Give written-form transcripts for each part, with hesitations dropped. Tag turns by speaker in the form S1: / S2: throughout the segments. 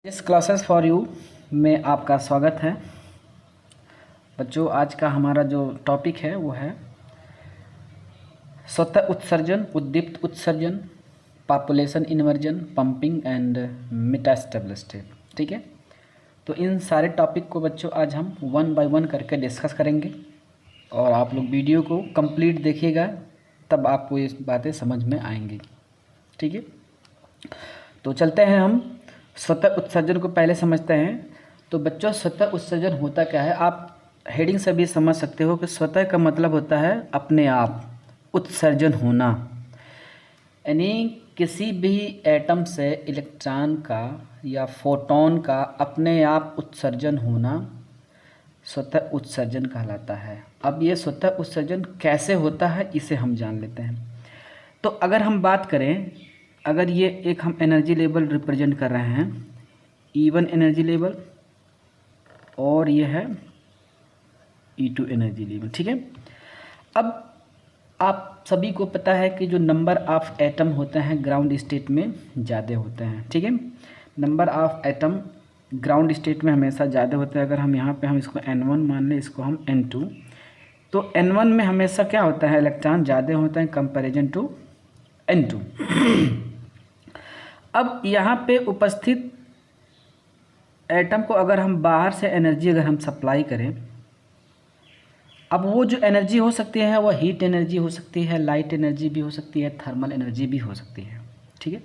S1: इस classes for you में आपका स्वागत है। बच्चों, आज का हमारा जो टॉपिक है वो है स्वतः उत्सर्जन, उद्दीप्त उत्सर्जन, पॉपुलेशन इन्वर्जन, पंपिंग एंड मेटास्टेबिलिटी। ठीक है, तो इन सारे टॉपिक को बच्चों आज हम वन बाय वन करके डिस्कस करेंगे और आप लोग वीडियो को कंप्लीट देखिएगा, तब आपको ये बातें समझ में आएंगी। ठीक है, तो चलते हैं हम स्वतः उत्सर्जन को पहले समझते हैं। तो बच्चों, स्वतः उत्सर्जन होता क्या है, आप हेडिंग से भी समझ सकते हो कि स्वतः का मतलब होता है अपने आप, उत्सर्जन होना, यानी किसी भी एटम से इलेक्ट्रॉन का या फोटोन का अपने आप उत्सर्जन होना स्वतः उत्सर्जन कहलाता है। अब ये स्वतः उत्सर्जन कैसे होता है इसे हम जान लेते हैं। तो अगर हम बात करें, अगर ये एक हम एनर्जी लेवल रिप्रेजेंट कर रहे हैं, E1 एनर्जी लेवल और ये है E2 एनर्जी लेवल। ठीक है, अब आप सभी को पता है कि जो नंबर ऑफ एटम होते हैं ग्राउंड स्टेट में ज़्यादा होते हैं। ठीक है, number of atom ground state में हमेशा ज़्यादा होते हैं। अगर हम यहाँ पे हम इसको N1 मान लें, इसको हम N2, तो N1 में हमेशा क्या होता है, इलेक्ट्रॉन ज़्यादा होते हैं कंपैरिजन टू N2। अब यहाँ पे उपस्थित एटम को अगर हम बाहर से एनर्जी अगर हम सप्लाई करें, अब वो जो एनर्जी हो सकती है वो हीट एनर्जी हो सकती है, लाइट एनर्जी भी हो सकती है, थर्मल एनर्जी भी हो सकती है। ठीक है,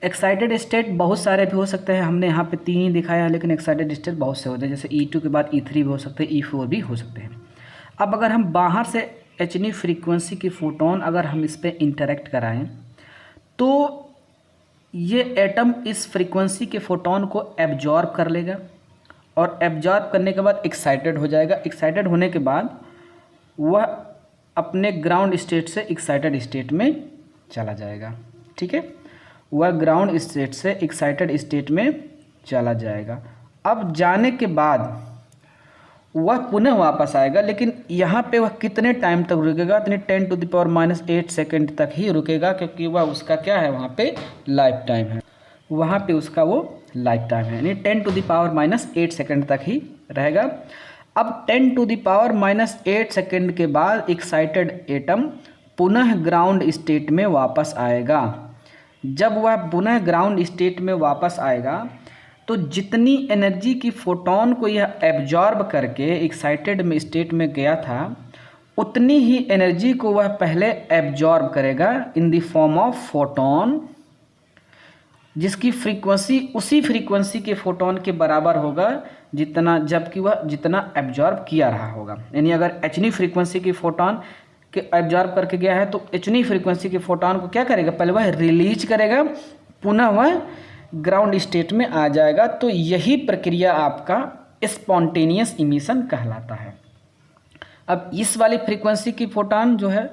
S1: एक्साइटेड स्टेट बहुत सारे भी हो सकते हैं, हमने यहाँ पे 3 ही दिखाया है, लेकिन एक्साइटेड स्टेट बहुत से होते हैं, जैसे E2 के बाद E3 भी हो सकते हैं, E4 भी हो सकते हैं। अब अगर हम बाहर से एचनी फ्रीक्वेंसी की फोटोन अगर हम इस पर इंटरेक्ट कराएं, तो ये एटम इस फ्रीक्वेंसी के फोटोन को एब्जॉर्ब कर लेगा और एब्जॉर्ब करने के बाद एक्साइटेड हो जाएगा। एक्साइटेड होने के बाद वह अपने ग्राउंड स्टेट से एक्साइटेड स्टेट में चला जाएगा। ठीक है, वह ग्राउंड स्टेट से एक्साइटेड स्टेट में चला जाएगा। अब जाने के बाद वह पुनः वापस आएगा, लेकिन यहाँ पे वह कितने टाइम तक रुकेगा, इतने 10⁻⁸ सेकेंड तक ही रुकेगा, क्योंकि वह उसका क्या है, वहाँ पे लाइफ टाइम है, वहाँ पे उसका वो लाइफ टाइम है, यानी 10⁻⁸ सेकेंड तक ही रहेगा। अब 10⁻⁸ सेकेंड के बाद एक्साइटेड एटम पुनः ग्राउंड स्टेट में वापस आएगा। जब वह पुनः ग्राउंड स्टेट में वापस आएगा, तो जितनी एनर्जी की फोटोन को यह एब्जॉर्ब करके एक्साइटेड में स्टेट में गया था, उतनी ही एनर्जी को वह पहले एब्जॉर्ब करेगा in the form of photon, जिसकी फ्रीक्वेंसी उसी फ्रीक्वेंसी के फोटोन के बराबर होगा जितना, जबकि वह जितना एब्जॉर्ब किया रहा होगा। यानी अगर एचनी फ्रीक्वेंसी की फोटोन के एब्जॉर्ब करके गया है, तो एचनी फ्रीक्वेंसी के फोटोन को क्या करेगा, पहले वह रिलीज करेगा, पुनः वह ग्राउंड स्टेट में आ जाएगा। तो यही प्रक्रिया आपका स्पॉन्टेनियस इमिशन कहलाता है। अब इस वाली फ्रीक्वेंसी की फोटोन जो है,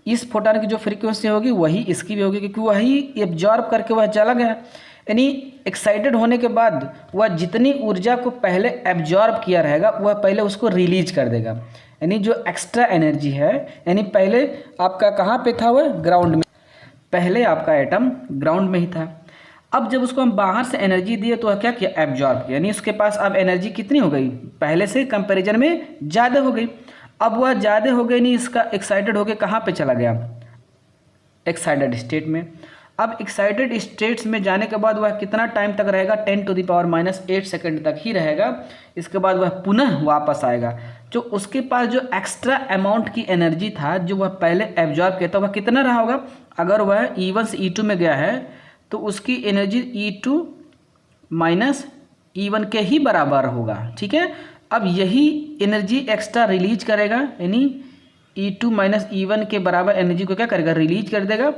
S1: इस फोटोन की जो फ्रीक्वेंसी होगी वही इसकी भी होगी, क्योंकि वही एब्जॉर्ब करके वह चला गया। यानी एक्साइटेड होने के बाद वह जितनी ऊर्जा को पहले एब्जॉर्ब किया रहेगा, वह पहले उसको रिलीज कर देगा। यानी जो एक्स्ट्रा एनर्जी है, यानी पहले आपका कहाँ पे था, वह ग्राउंड में, पहले आपका एटम ग्राउंड में ही था। अब जब उसको हम बाहर से एनर्जी दिए, तो वह क्या किया, एब्जॉर्ब किया, यानी उसके पास अब एनर्जी कितनी हो गई, पहले से कंपैरिजन में ज़्यादा हो गई। अब वह ज़्यादा हो गई, नहीं, इसका एक्साइटेड होके कहाँ पे चला गया, एक्साइटेड स्टेट में। अब एक्साइटेड स्टेट्स में जाने के बाद वह कितना टाइम तक रहेगा, 10⁻⁸ सेकेंड तक ही रहेगा। इसके बाद वह पुनः वापस आएगा। जो उसके पास जो एक्स्ट्रा अमाउंट की एनर्जी था, जो वह पहले एब्जॉर्ब किया था, वह कितना रहा होगा। अगर वह E1 से E2 में गया है, तो उसकी एनर्जी E2 माइनस E1 के ही बराबर होगा। ठीक है, अब यही एनर्जी एक्स्ट्रा रिलीज करेगा, यानी E2 माइनस E1 के बराबर एनर्जी को क्या करेगा, रिलीज कर देगा,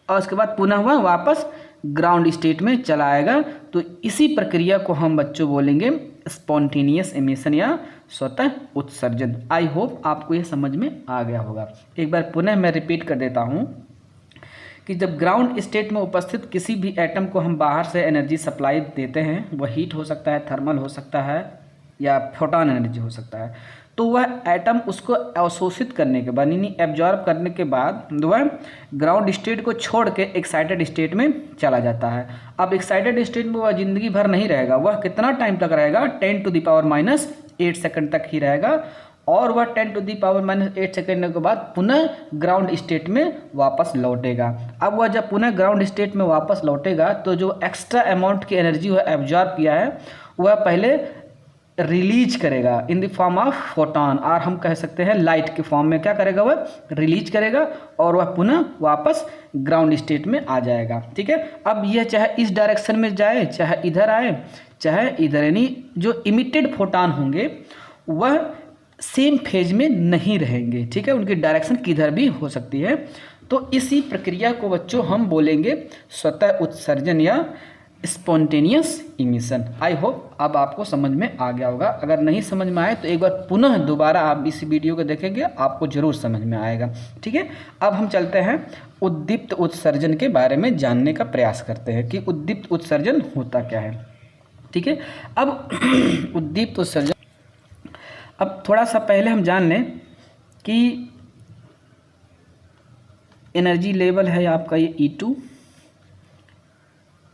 S1: और उसके बाद पुनः वह वापस ग्राउंड स्टेट में चला आएगा। तो इसी प्रक्रिया को हम बच्चों बोलेंगे स्पॉन्टेनियस एमिशन या स्वतः उत्सर्जन। आई होप आपको यह समझ में आ गया होगा। एक बार पुनः मैं रिपीट कर देता हूँ कि जब ग्राउंड स्टेट में उपस्थित किसी भी एटम को हम बाहर से एनर्जी सप्लाई देते हैं, वह हीट हो सकता है, थर्मल हो सकता है, या फोटोन एनर्जी हो सकता है, तो वह एटम उसको अवशोषित करने के बाद यानी एब्जॉर्ब करने के बाद वह ग्राउंड स्टेट को छोड़ के एक्साइटेड स्टेट में चला जाता है। अब एक्साइटेड स्टेट में वह ज़िंदगी भर नहीं रहेगा, वह कितना टाइम तक रहेगा, 10⁻⁻8 सेकंड तक ही रहेगा, और वह 10⁻⁻8 सेकंड के बाद पुनः ग्राउंड स्टेट में वापस लौटेगा। अब वह जब पुनः ग्राउंड स्टेट में वापस लौटेगा तो जो एक्स्ट्रा अमाउंट की एनर्जी वह एब्जॉर्ब किया है वह पहले रिलीज करेगा in the form of photon, और हम कह सकते हैं लाइट के फॉर्म में क्या करेगा, वह रिलीज करेगा और वह पुनः वापस ग्राउंड स्टेट में आ जाएगा। ठीक है, अब यह चाहे इस डायरेक्शन में जाए, चाहे इधर आए, चाहे इधर, यानी जो इमिटेड फोटॉन होंगे वह सेम फेज में नहीं रहेंगे। ठीक है, उनकी डायरेक्शन किधर भी हो सकती है। तो इसी प्रक्रिया को बच्चों हम बोलेंगे स्वतः उत्सर्जन या स्पॉन्टेनियस इमिशन। आई होप अब आपको समझ में आ गया होगा। अगर नहीं समझ में आए तो एक बार पुनः दोबारा आप इस वीडियो को देखेंगे, आपको जरूर समझ में आएगा। ठीक है, अब हम चलते हैं उद्दीप्त उत्सर्जन के बारे में जानने का प्रयास करते हैं कि उद्दीप्त उत्सर्जन होता क्या है। ठीक है, अब उद्दीप्त उत्सर्जन, अब थोड़ा सा पहले हम जान लें कि एनर्जी लेवल है आपका ये E2,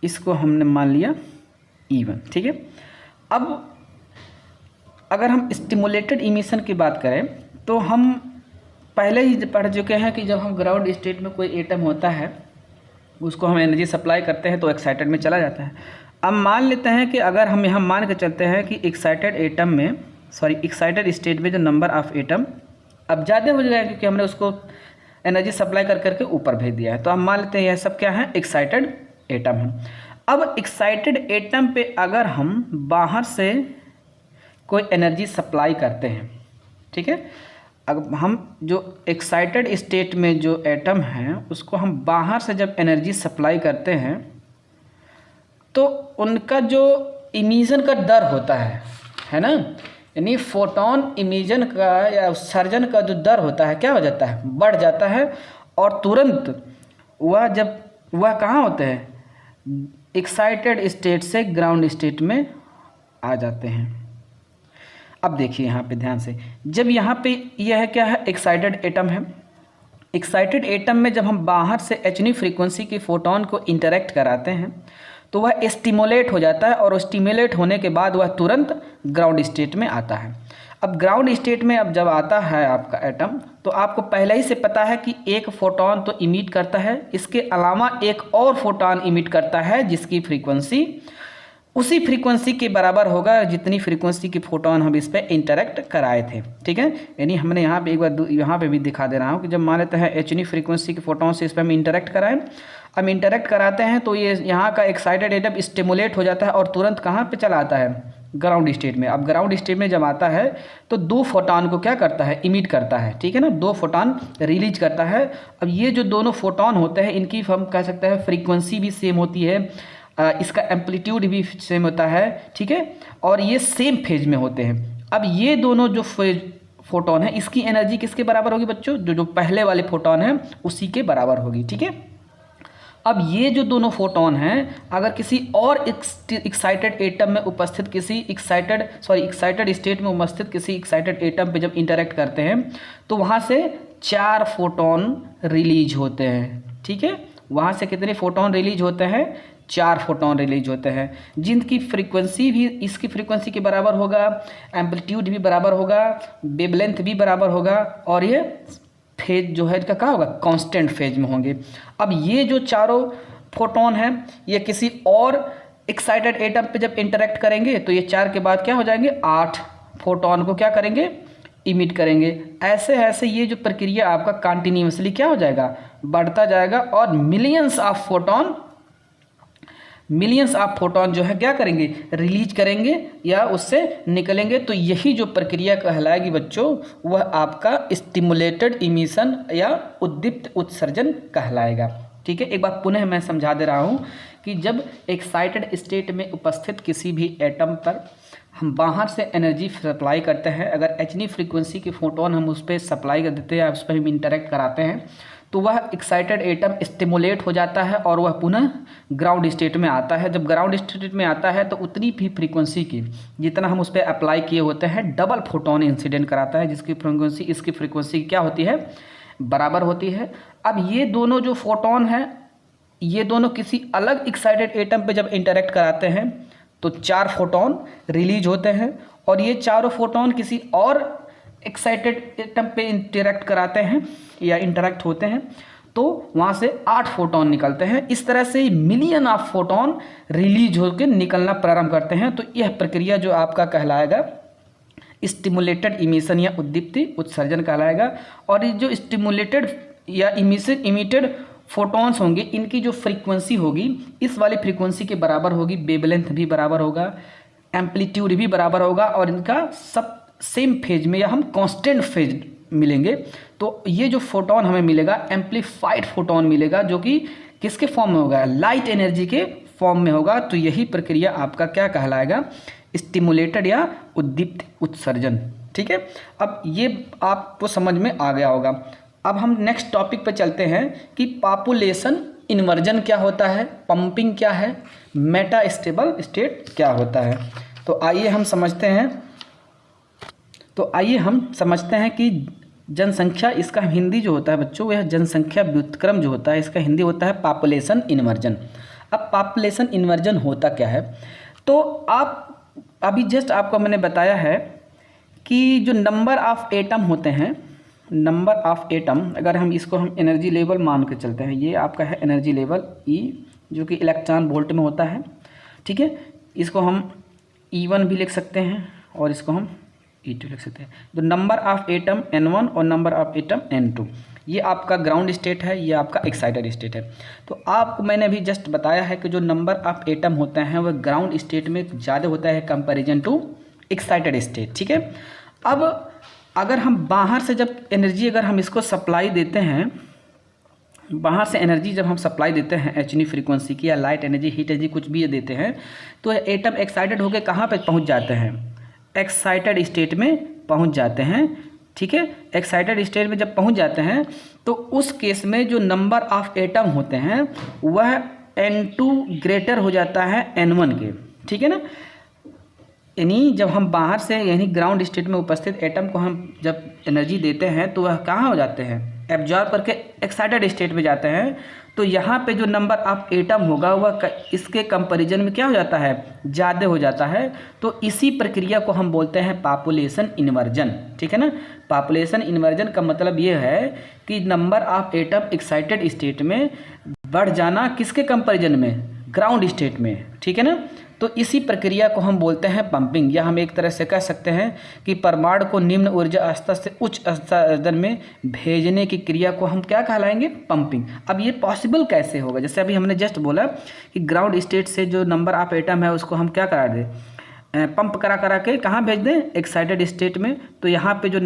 S1: इसको हमने मान लिया E1। ठीक है, अब अगर हम स्टिमुलेटेड इमिशन की बात करें तो हम पहले ही पढ़ चुके हैं कि जब हम ग्राउंड स्टेट में कोई एटम होता है उसको हम एनर्जी सप्लाई करते हैं तो एक्साइटेड में चला जाता है। अब मान लेते हैं कि अगर हम यहाँ मान के चलते हैं कि एक्साइटेड स्टेट में जो नंबर ऑफ एटम अब ज़्यादा हो जाएगा क्योंकि हमने उसको एनर्जी सप्लाई कर करके ऊपर भेज दिया है। तो हम मान लेते हैं यह सब क्या है, एक्साइटेड एटम है। अब एक्साइटेड एटम पे अगर हम बाहर से कोई एनर्जी सप्लाई करते हैं, ठीक है, अब हम जो एक्साइटेड स्टेट में जो एटम हैं उसको हम बाहर से जब एनर्जी सप्लाई करते हैं तो उनका जो इमिशन का दर होता है ना, यानी फोटोन इमिशन का या उत्सर्जन का जो दर होता है क्या हो जाता है, बढ़ जाता है, और तुरंत वह कहाँ होते हैं, एक्साइटेड स्टेट से ग्राउंड स्टेट में आ जाते हैं। अब देखिए यहाँ पे ध्यान से, जब यहाँ पे यह क्या है, एक्साइटेड एटम है। एक्साइटेड एटम में जब हम बाहर से hν फ्रीक्वेंसी के फोटोन को इंटरेक्ट कराते हैं तो वह स्टिमुलेट हो जाता है, और स्टिमुलेट होने के बाद वह तुरंत ग्राउंड स्टेट में आता है। अब ग्राउंड स्टेट में अब जब आता है आपका एटम तो आपको पहले ही से पता है कि एक फोटोन तो इमिट करता है, इसके अलावा एक और फोटोन इमिट करता है जिसकी फ्रीक्वेंसी उसी फ्रीक्वेंसी के बराबर होगा जितनी फ्रीक्वेंसी की फोटोन हम इस पर इंटरेक्ट कराए थे। ठीक है, यानी हमने यहाँ पे एक बार यहाँ पे भी दिखा दे रहा हूँ कि जब मान लेते हैं hν फ्रीक्वेंसी के फोटोन से इस पर हम इंटरेक्ट कराएं, हम इंटरेक्ट कराते हैं तो ये यहाँ का एक्साइटेड एटम स्टिमुलेट हो जाता है और तुरंत कहाँ पे चला आता है, ग्राउंड स्टेट में। अब ग्राउंड स्टेट में जब आता है तो 2 फोटोन को क्या करता है, इमिट करता है। ठीक है ना, 2 फोटोन रिलीज करता है। अब ये जो दोनों फोटोन होते हैं इनकी हम कह सकते हैं फ्रीक्वेंसी भी सेम होती है, इसका एम्पलीट्यूड भी सेम होता है। ठीक है, और ये सेम फेज में होते हैं। अब ये दोनों जो फोटोन है इसकी एनर्जी किसके बराबर होगी बच्चों, जो पहले वाले फोटोन है उसी के बराबर होगी। ठीक है, अब ये जो दोनों फोटोन हैं अगर किसी और एक्साइटेड एटम में उपस्थित किसी एक्साइटेड स्टेट में उपस्थित किसी एक्साइटेड एटम पे जब इंटरेक्ट करते हैं तो वहाँ से 4 फोटोन रिलीज होते हैं। ठीक है, वहाँ से कितने फोटोन रिलीज होते हैं, 4 फोटोन रिलीज होते हैं, जिनकी फ्रीक्वेंसी भी इसकी फ्रीक्वेंसी के बराबर होगा, एम्पलीट्यूड भी बराबर होगा, वेवलेंथ भी बराबर होगा, और ये फेज जो है इसका क्या होगा, कांस्टेंट फेज में होंगे। अब ये जो चारों फोटोन हैं ये किसी और एक्साइटेड एटम पे जब इंटरेक्ट करेंगे तो ये 4 के बाद क्या हो जाएंगे, 8 फोटोन को क्या करेंगे, इमिट करेंगे। ऐसे ऐसे ये जो प्रक्रिया आपका कंटिन्यूअसली क्या हो जाएगा, बढ़ता जाएगा, और मिलियंस ऑफ फोटोन जो है क्या करेंगे, रिलीज करेंगे या उससे निकलेंगे। तो यही जो प्रक्रिया कहलाएगी बच्चों वह आपका स्टिमुलेटेड इमिशन या उद्दीप्त उत्सर्जन कहलाएगा। ठीक है, एक बार पुनः मैं समझा दे रहा हूँ कि जब एक्साइटेड स्टेट में उपस्थित किसी भी एटम पर हम बाहर से एनर्जी सप्लाई करते हैं, अगर hν फ्रीक्वेंसी के फोटोन हम उस पर सप्लाई कर देते हैं या उस पर हम इंटरेक्ट कराते हैं तो वह एक्साइटेड एटम स्टिमुलेट हो जाता है और वह पुनः ग्राउंड स्टेट में आता है। जब ग्राउंड स्टेट में आता है तो उतनी भी फ्रीक्वेंसी की जितना हम उस पर अप्लाई किए होते हैं डबल फोटोन इंसिडेंट कराता है, जिसकी फ्रीक्वेंसी इसकी फ्रीक्वेंसी क्या होती है, बराबर होती है। अब ये दोनों जो फोटोन हैं ये दोनों किसी अलग एक्साइटेड एटम पे जब इंटरेक्ट कराते हैं तो 4 फोटोन रिलीज होते हैं, और ये चारों फोटोन किसी और एक्साइटेड एटम पे इंटरेक्ट कराते हैं या इंटरेक्ट होते हैं तो वहाँ से 8 फोटोन निकलते हैं। इस तरह से मिलियन ऑफ फोटोन रिलीज होकर निकलना प्रारंभ करते हैं। तो यह प्रक्रिया जो आपका कहलाएगा स्टिमुलेटेड इमिशन या उद्दीप्ति उत्सर्जन कहलाएगा। और ये जो स्टिमुलेटेड या इमिटेड फोटॉन्स होंगे इनकी जो फ्रीक्वेंसी होगी इस वाली फ्रीक्वेंसी के बराबर होगी, वेवलेंथ भी बराबर होगा, एम्पलीट्यूड भी बराबर होगा, और इनका सब सेम फेज में या हम कांस्टेंट फेज मिलेंगे। तो ये जो फोटोन हमें मिलेगा एम्पलीफाइड फोटोन मिलेगा, जो कि किसके फॉर्म में होगा, लाइट एनर्जी के फॉर्म में होगा। तो यही प्रक्रिया आपका क्या कहलाएगा, स्टिमुलेटेड या उद्दीप्त उत्सर्जन। ठीक है, अब ये आपको समझ में आ गया होगा। अब हम नेक्स्ट टॉपिक पे चलते हैं कि पॉपुलेशन इन्वर्जन क्या होता है, पंपिंग क्या है, मेटा स्टेबल स्टेट क्या होता है। तो आइए हम समझते हैं कि जनसंख्या, इसका हिंदी जो होता है बच्चों यह जनसंख्या व्युत्क्रम जो होता है इसका हिंदी होता है पॉपुलेशन इन्वर्जन। अब पॉपुलेशन इन्वर्जन होता क्या है, तो आप अभी जस्ट आपको मैंने बताया है कि जो नंबर ऑफ एटम होते हैं, नंबर ऑफ एटम अगर हम इसको हम एनर्जी लेवल मान के चलते हैं, ये आपका है एनर्जी लेवल E जो कि इलेक्ट्रॉन वोल्ट में होता है। ठीक है, इसको हम E1 भी लिख सकते हैं और इसको हम E2 लिख सकते हैं। तो नंबर ऑफ एटम N1 और नंबर ऑफ एटम N2, ये आपका ग्राउंड स्टेट है, ये आपका एक्साइटेड स्टेट है। तो आपको मैंने अभी जस्ट बताया है कि जो नंबर ऑफ एटम होते हैं वह ग्राउंड स्टेट में ज़्यादा होता है कंपैरिजन टू एक्साइटेड स्टेट। ठीक है, अब अगर हम बाहर से जब एनर्जी अगर हम इसको सप्लाई देते हैं, बाहर से एनर्जी जब हम सप्लाई देते हैं एचनी फ्रीक्वेंसी की या लाइट एनर्जी, हीट एनर्जी कुछ भी देते हैं, तो एटम एक्साइटेड होकर कहाँ पे पहुँच जाते हैं, एक्साइटेड स्टेट में पहुँच जाते हैं। ठीक है, एक्साइटेड स्टेट में जब पहुँच जाते हैं तो उस केस में जो नंबर ऑफ एटम होते हैं वह N2 ग्रेटर हो जाता है N1 के। ठीक है ना, यानी जब हम बाहर से यानी ग्राउंड स्टेट में उपस्थित एटम को हम जब एनर्जी देते हैं तो वह कहाँ हो जाते हैं, एब्जॉर्ब करके एक्साइटेड स्टेट में जाते हैं। तो यहाँ पे जो नंबर ऑफ एटम होगा वह इसके कंपैरिजन में क्या हो जाता है, ज़्यादा हो जाता है। तो इसी प्रक्रिया को हम बोलते हैं पॉपुलेशन इन्वर्जन। ठीक है ना, पॉपुलेशन इन्वर्जन का मतलब ये है कि number of atom excited state में बढ़ जाना, किसके कंपैरिजन में, ग्राउंड स्टेट में। ठीक है ना, तो इसी प्रक्रिया को हम बोलते हैं पंपिंग, या हम एक तरह से कह सकते हैं कि परमाणु को निम्न ऊर्जा स्तर से उच्च स्तर में भेजने की क्रिया को हम क्या कहलाएंगे, पंपिंग। अब ये पॉसिबल कैसे होगा, जैसे अभी हमने जस्ट बोला कि ग्राउंड स्टेट से जो नंबर ऑफ एटम है उसको हम क्या करा दें, पंप करा के कहाँ भेज दें, एक्साइटेड स्टेट में। तो यहाँ पे जो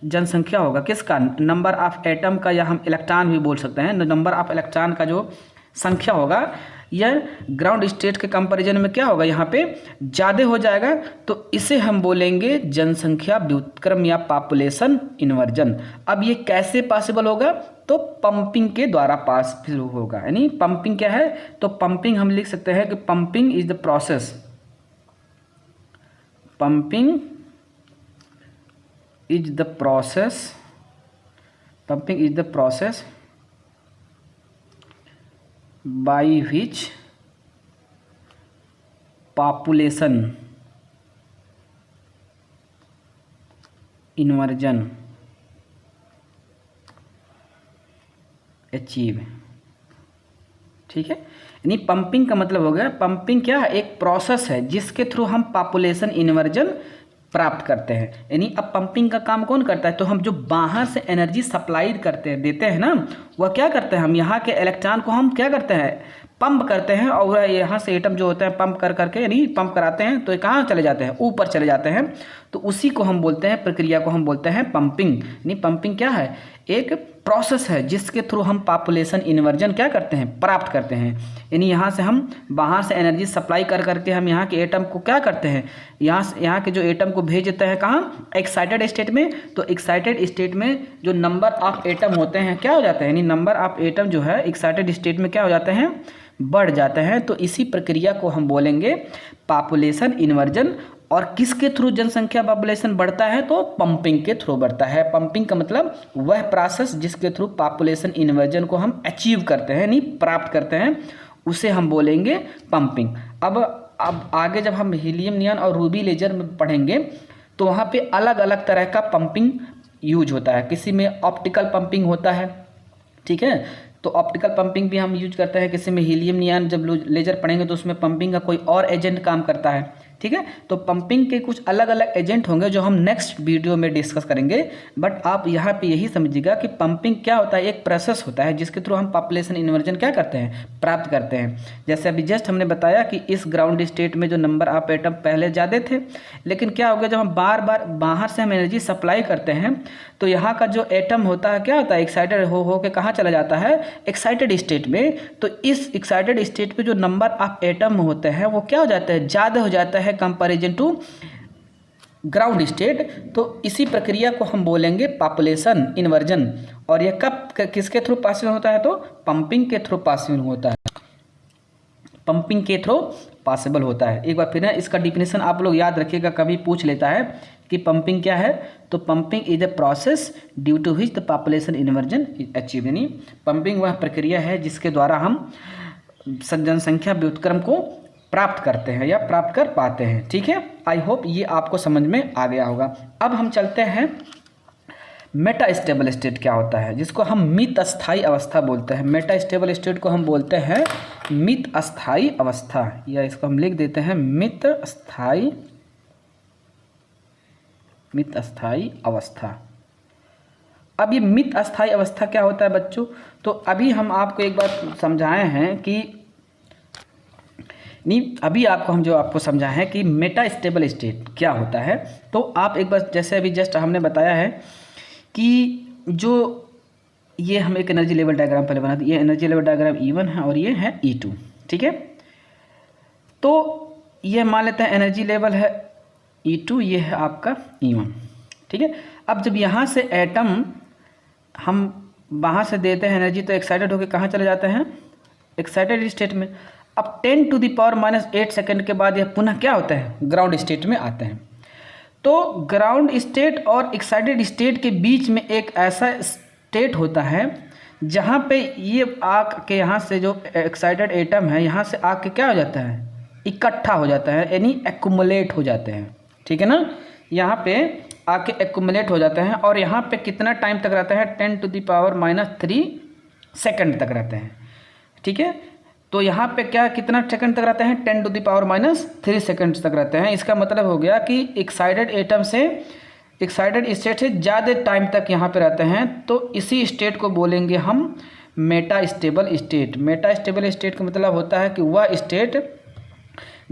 S1: जनसंख्या होगा किसका, नंबर ऑफ एटम का, या हम इलेक्ट्रॉन भी बोल सकते हैं, नंबर ऑफ इलेक्ट्रॉन का जो संख्या होगा यह ग्राउंड स्टेट के कंपैरिजन में क्या होगा, यहाँ पे ज़्यादा हो जाएगा। तो इसे हम बोलेंगे जनसंख्या व्युत्क्रम या पॉपुलेशन इन्वर्जन। अब ये कैसे पॉसिबल होगा, तो पंपिंग के द्वारा पॉसिबल होगा। यानी पंपिंग क्या है, तो पंपिंग हम लिख सकते हैं कि pumping is the process, pumping is the process, pumping is the process by which population inversion achieve। ठीक है, यानी पंपिंग का मतलब हो गया, पंपिंग क्या है, एक प्रोसेस है जिसके थ्रू हम पॉपुलेशन इन्वर्जन प्राप्त करते हैं। यानी अब पंपिंग का काम कौन करता है, तो हम जो बाहर से एनर्जी सप्लाई करते हैं, देते हैं ना, वह क्या करते हैं, हम यहाँ के इलेक्ट्रॉन को हम क्या करते हैं, पंप करते हैं, और यहाँ से एटम जो होते हैं पंप कर करके यानी पंप कराते हैं, तो ये कहाँ चले जाते हैं, ऊपर चले जाते हैं। तो उसी को हम बोलते हैं, प्रक्रिया को हम बोलते हैं पंपिंग। यानी पंपिंग क्या है, एक प्रोसेस है जिसके थ्रू हम पॉपुलेशन इन्वर्जन क्या करते हैं, प्राप्त करते हैं। यानी यहाँ से हम बाहर से एनर्जी सप्लाई कर करके हम यहाँ के एटम को क्या करते हैं, यहाँ के जो एटम को भेज देते हैं कहाँ, एक्साइटेड स्टेट में। तो एक्साइटेड स्टेट में जो नंबर ऑफ एटम होते हैं क्या हो जाते हैं, यानी नंबर ऑफ एटम जो है एक्साइटेड स्टेट में क्या हो जाते हैं, बढ़ जाते हैं। तो इसी प्रक्रिया को हम बोलेंगे पॉपुलेशन इन्वर्जन। और किसके थ्रू जनसंख्या पॉपुलेशन बढ़ता है, तो पंपिंग के थ्रू बढ़ता है। पंपिंग का मतलब वह प्रोसेस जिसके थ्रू पॉपुलेशन इन्वर्जन को हम अचीव करते हैं, यानी प्राप्त करते हैं, उसे हम बोलेंगे पंपिंग। अब आगे जब हम हीलियम नियॉन और रूबी लेजर में पढ़ेंगे तो वहाँ पे अलग अलग तरह का पंपिंग यूज होता है। किसी में ऑप्टिकल पंपिंग होता है, ठीक है, तो ऑप्टिकल पंपिंग भी हम यूज करते हैं। किसी में हीलियम नियॉन जब लेजर पढ़ेंगे तो उसमें पंपिंग का कोई और एजेंट काम करता है, ठीक है। तो पंपिंग के कुछ अलग अलग एजेंट होंगे जो हम नेक्स्ट वीडियो में डिस्कस करेंगे। बट आप यहाँ पे यही समझिएगा कि पंपिंग क्या होता है, एक प्रोसेस होता है जिसके थ्रू हम पॉपुलेशन इन्वर्जन क्या करते हैं, प्राप्त करते हैं। जैसे अभी जस्ट हमने बताया कि इस ग्राउंड स्टेट में जो नंबर ऑफ एटम पहले ज़्यादा थे, लेकिन क्या हो गया, जब हम बार बार बाहर से हम एनर्जी सप्लाई करते हैं तो यहाँ का जो एटम होता है क्या होता है, एक्साइटेड हो के कहाँ चला जाता है, एक्साइटेड स्टेट में। तो इस एक्साइटेड स्टेट पे जो नंबर ऑफ एटम होते हैं वो क्या हो जाता है, ज़्यादा हो जाता है कंपैरिजन टू ग्राउंड स्टेट। तो इसी प्रक्रिया को हम बोलेंगे पॉपुलेशन इन्वर्जन। और यह कब किसके थ्रू पॉसिबल होता है, तो पंपिंग के थ्रू पॉसिबल होता है, पंपिंग के थ्रू पॉसिबल होता है। एक बार फिर इसका डिफिनेशन आप लोग याद रखिएगा, कभी पूछ लेता है कि पंपिंग क्या है। तो pumping is a process due to which the population inversion is achieve. यानी पंपिंग वह प्रक्रिया है जिसके द्वारा हम जनसंख्या व्युत्क्रम को प्राप्त करते हैं या प्राप्त कर पाते हैं, ठीक है। आई होप ये आपको समझ में आ गया होगा। अब हम चलते हैं मेटा स्टेबल स्टेट क्या होता है, जिसको हम मित अस्थायी अवस्था बोलते हैं। मेटा स्टेबल स्टेट को हम बोलते हैं मित अस्थायी अवस्था, या इसको हम लिख देते हैं मित अस्थायी अवस्था। अब ये मित अस्थायी अवस्था क्या होता है बच्चों, तो अभी हम आपको एक बात समझाए हैं कि नहीं, अभी हम जो आपको समझाए हैं कि मेटा स्टेबल स्टेट क्या होता है। तो आप एक बार, जैसे अभी जस्ट हमने बताया है कि जो ये हम एक एनर्जी लेवल डायग्राम पहले बना, ये एनर्जी लेवल डायग्राम E1 है और ये है E2, ठीक है। तो ये मान लेते हैं एनर्जी लेवल है E2, ये है आपका E1, ठीक है। अब जब यहाँ से एटम हम बाहर से देते हैं एनर्जी तो एक्साइटेड होकर कहाँ चले जाते हैं, एक्साइटेड स्टेट में। अब 10⁻⁸ सेकंड के बाद यह पुनः क्या होता है, ग्राउंड स्टेट में आते हैं। तो ग्राउंड स्टेट और एक्साइटेड स्टेट के बीच में एक ऐसा स्टेट होता है जहाँ पे ये आग के यहाँ से जो एक्साइटेड एटम है यहाँ से आग के क्या हो जाता है, इकट्ठा हो जाता है, यानी एक्युमुलेट हो जाते हैं, ठीक है ना। यहाँ पे आके एक्युमुलेट हो जाते हैं और यहाँ पे कितना टाइम तक रहता है, 10⁻³ सेकंड तक रहते हैं, ठीक है। तो यहाँ पे क्या कितना सेकंड तक रहते हैं, 10⁻³ सेकंड तक रहते हैं। इसका मतलब हो गया कि एक्साइटेड एटम से एक्साइटेड स्टेट से ज़्यादा टाइम तक यहाँ पे रहते हैं। तो इसी स्टेट को बोलेंगे हम Meta stable state. Meta stable state का मतलब होता है कि वह स्टेट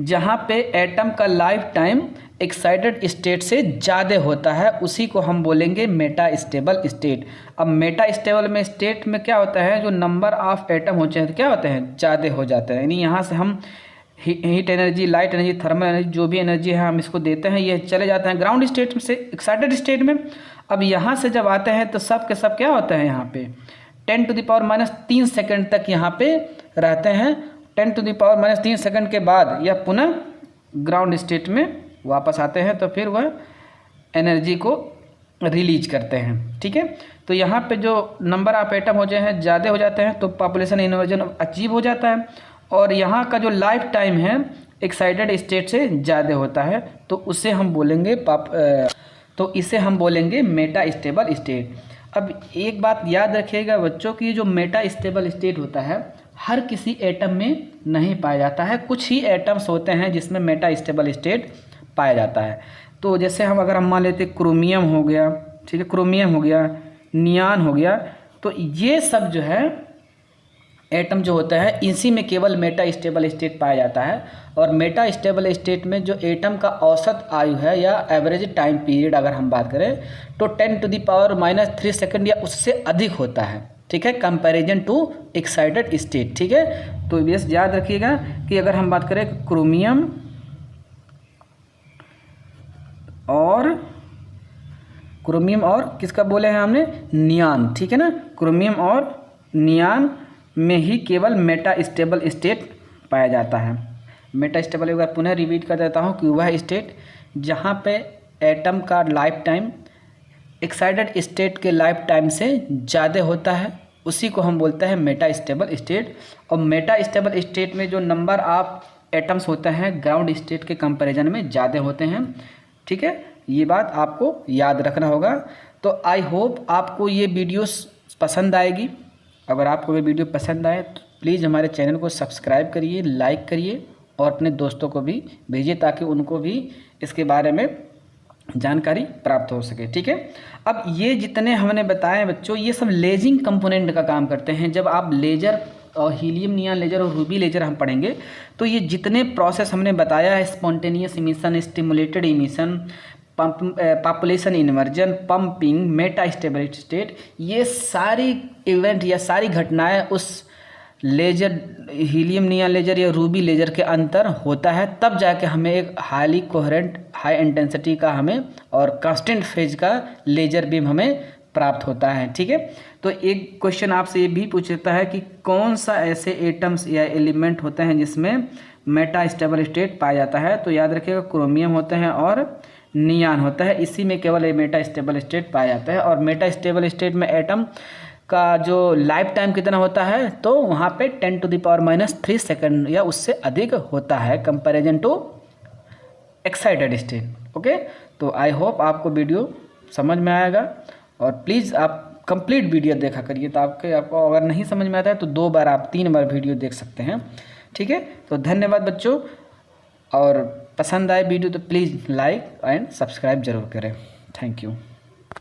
S1: जहाँ पे एटम का लाइफ टाइम एक्साइटेड स्टेट से ज़्यादा होता है, उसी को हम बोलेंगे मेटा स्टेबल स्टेट। अब मेटा स्टेबल में स्टेट में क्या होता है, जो नंबर ऑफ एटम होते हैं क्या होते हैं, ज़्यादा हो जाते हैं। यानी यहाँ से हम heat energy, light energy, thermal energy, जो भी एनर्जी है हम इसको देते हैं, ये चले जाते हैं ग्राउंड स्टेट से एक्साइटेड स्टेट में। अब यहाँ से जब आते हैं तो सब के सब क्या होता है, यहाँ पे 10⁻³ सेकंड तक यहाँ पे रहते हैं। 10⁻³ सेकंड के बाद यह पुनः ग्राउंड स्टेट में वापस आते हैं, तो फिर वह एनर्जी को रिलीज करते हैं, ठीक है। तो यहाँ पे जो नंबर ऑफ एटम हो जाए हैं ज़्यादा हो जाते हैं तो पॉपुलेशन इन्वर्जन अचीव हो जाता है। और यहाँ का जो लाइफ टाइम है एक्साइटेड स्टेट से ज़्यादा होता है, तो उसे हम बोलेंगे तो इसे हम बोलेंगे मेटा स्टेबल स्टेट। अब एक बात याद रखिएगा बच्चों की, जो मेटा स्टेबल स्टेट होता है हर किसी एटम में नहीं पाया जाता है। कुछ ही एटम्स होते हैं जिसमें मेटा स्टेबल स्टेट पाया जाता है। तो जैसे अगर हम मान लेते क्रोमियम हो गया, ठीक है, क्रोमियम हो गया, नियान हो गया, तो ये सब जो है एटम जो होता है इसी में केवल मेटा स्टेबल स्टेट पाया जाता है। और मेटा स्टेबल स्टेट में जो एटम का औसत आयु है या एवरेज टाइम पीरियड अगर हम बात करें तो 10⁻³ सेकंड या उससे अधिक होता है, ठीक है, कंपैरिजन टू एक्साइटेड स्टेट, ठीक है। तो बस याद रखिएगा कि अगर हम बात करें क्रोमियम और किसका बोले हैं हमने, नियान, ठीक है ना, क्रोमियम और नियान में ही केवल मेटा स्टेबल स्टेट पाया जाता है। मेटा स्टेबल एक बार पुनः रिपीट कर देता हूँ कि वह स्टेट जहाँ पे एटम का लाइफ टाइम एक्साइटेड स्टेट के लाइफ टाइम से ज़्यादा होता है उसी को हम बोलते हैं मेटा स्टेबल स्टेट। और मेटा स्टेबल स्टेट में जो नंबर ऑफ एटम्स होते हैं ग्राउंड स्टेट के कंपैरिजन में ज़्यादा होते हैं, ठीक है, ये बात आपको याद रखना होगा। तो आई होप आपको ये वीडियोस पसंद आएगी। अगर आपको ये वीडियो पसंद आए तो प्लीज़ हमारे चैनल को सब्सक्राइब करिए, लाइक करिए और अपने दोस्तों को भी भेजिए ताकि उनको भी इसके बारे में जानकारी प्राप्त हो सके, ठीक है। अब ये जितने हमने बताए बच्चों ये सब लेजिंग कंपोनेंट का काम करते हैं। जब आप लेजर और हीलियम नियॉन लेजर और रूबी लेजर हम पढ़ेंगे तो ये जितने प्रोसेस हमने बताया है, spontaneous emission, stimulated emission, population inversion, pumping, Meta stable state, ये सारी इवेंट या सारी घटनाएं उस लेजर हीलियम नियॉन लेजर या रूबी लेजर के अंतर होता है, तब जाके हमें एक हाईली कोहेरेंट हाई इंटेंसिटी का हमें और कांस्टेंट फेज का लेजर बीम हमें प्राप्त होता है, ठीक है। तो एक क्वेश्चन आपसे ये भी पूछ सकता है कि कौन सा ऐसे एटम्स या एलिमेंट होते हैं जिसमें मेटा स्टेबल स्टेट पाया जाता है। तो याद रखिएगा क्रोमियम होते हैं और नियान होता है, इसी में केवल ये मेटा स्टेबल स्टेट पाया जाता है। और मेटा स्टेबल स्टेट में एटम का जो लाइफ टाइम कितना होता है तो वहाँ पे 10⁻³ सेकंड या उससे अधिक होता है comparison to excited state, okay. तो आई होप आपको वीडियो समझ में आएगा और प्लीज़ आप कंप्लीट वीडियो देखा करिए। तो आपको अगर नहीं समझ में आता है तो 2 बार आप 3 बार वीडियो देख सकते हैं, ठीक है। तो धन्यवाद बच्चों, और पसंद आए वीडियो तो प्लीज़ लाइक एंड सब्सक्राइब जरूर करें। Thank you.